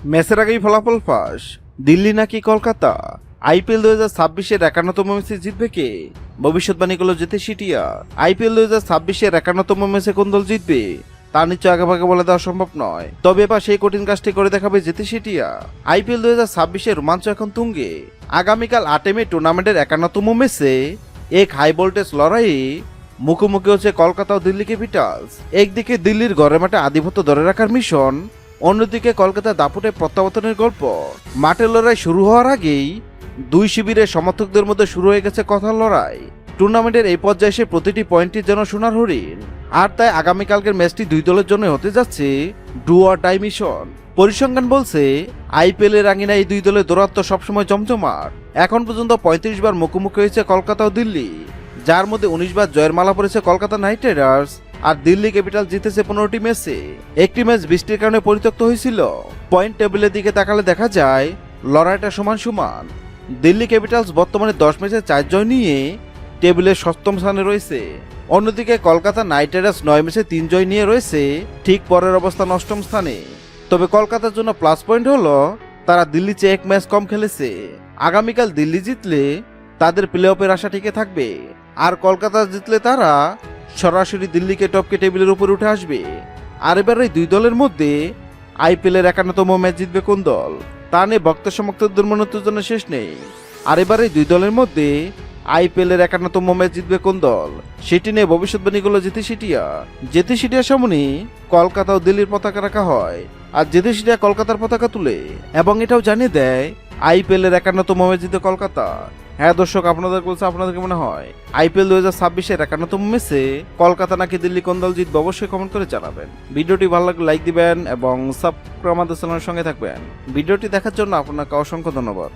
ম্যাচের আগেই ফলাফল ফাঁস, দিল্লি নাকি কলকাতা। আইপিএল 2026-এর 51তম ম্যাচে জিতবে কে? ভবিষ্যৎবাণী করল জেতে সিটিয়া। আইপিএল 2026-এর 51তম ম্যাচে কোন দল জিতবে তা নিশ্চয় আগেভাগে বলে দেওয়া সম্ভব নয়, তবে এবার সেই কঠিন কাজটি করে দেখাবে জেতে সিটিয়া। আইপিএল 2026-এর রোমাঞ্চ এখন তুঙ্গে। আগামীকাল 8 মে টুর্নামেন্টের 51তম ম্যাচে এক হাই ভোল্টেজ লড়াইয়ে মুখোমুখি হচ্ছে কলকাতা ও দিল্লি ক্যাপিটালস। একদিকে দিল্লির ঘরের মাঠে আধিপত্য ধরে রাখার মিশন, অন্যদিকে কলকাতা দাপুটে প্রত্যাবর্তনের গল্প। মাঠের লড়াই শুরু হওয়ার আগেই দুই শিবিরের সমর্থকদের মধ্যে শুরু হয়ে গেছে কথার লড়াই। টুর্নামেন্টের এই পর্যায়ে এসে প্রতিটি পয়েন্টটি যেন সোনার হরিণ, আর তাই আগামীকালকের ম্যাচটি দুই দলের জন্য হতে যাচ্ছে ডু অর ডাই মিশন। পরিসংখ্যান বলছে আইপিএল এর আঙিনায় এই দুই দলের দৌরাত্ম সবসময় জমজমাট। এখন পর্যন্ত 35 বার মুখোমুখি হয়েছে কলকাতা ও দিল্লি, যার মধ্যে 19 বার জয়ের মালা পড়েছে কলকাতা নাইট রাইডার্স, আর দিল্লি ক্যাপিটাল জিতেছে 15টি ম্যাচে। একটি ম্যাচ বৃষ্টির কারণে পরিত্যক্ত হয়েছিল। পয়েন্ট টেবিলের দিকে তাকালে দেখা যায় লড়াইটা সমান সমান। দিল্লি ক্যাপিটালস বর্তমানে 10 ম্যাচে 4 জয় নিয়ে টেবিলের 6ম স্থানে রয়েছে। অন্যদিকে কলকাতা নাইট রাইডার্স 9 ম্যাচে 3 জয় নিয়ে রয়েছে ঠিক পরের অবস্থান 8ম স্থানে। তবে কলকাতার জন্য প্লাস পয়েন্ট হলো তারা দিল্লি চেয়ে 1 ম্যাচ কম খেলেছে। আগামীকাল দিল্লি জিতলে তাদের প্লে অফের আশা টিকে থাকবে, আর কলকাতা জিতলে তারা সরাসরি দিল্লিকে টপকে টেবিলের উপর উঠে আসবে। আর এবার এই দুই দলের মধ্যে আইপিএল এর 51তম ম্যাচ জিতবে কোন দল তা নিয়ে ভক্ত সমর্থকদের মনে উত্তেজনা শেষ নেই। আর এবার এই দুই দলের মধ্যে আইপিএল এর 51তম ম্যাচ জিতবে কোন দল সেটি নিয়ে ভবিষ্যৎবাণী করল জেতে সিটিয়া। জেতে সিটিয়ার সামনে কলকাতা ও দিল্লির পতাকা রাখা হয়, আর জেতে সিটিয়া কলকাতার পতাকা তুলে এবং এটাও জানিয়ে দেয় আইপিএল এর 51তম ম্যাচ জিতে কলকাতা। হ্যাঁ দর্শক, আপনাদের বলছে আপনাদের মনে হয় আইপিএল 2026-এর 51তম ম্যাচে কলকাতা নাকি দিল্লি কোন দল জিতবে? অবশ্যই কমেন্ট করে জানাবেন। ভিডিওটি ভালো লাগলে লাইক দিবেন এবং সাবস্ক্রাইব আমাদের চ্যানেলের সঙ্গে থাকবেন। ভিডিওটি দেখার জন্য আপনাকে অসংখ্য ধন্যবাদ।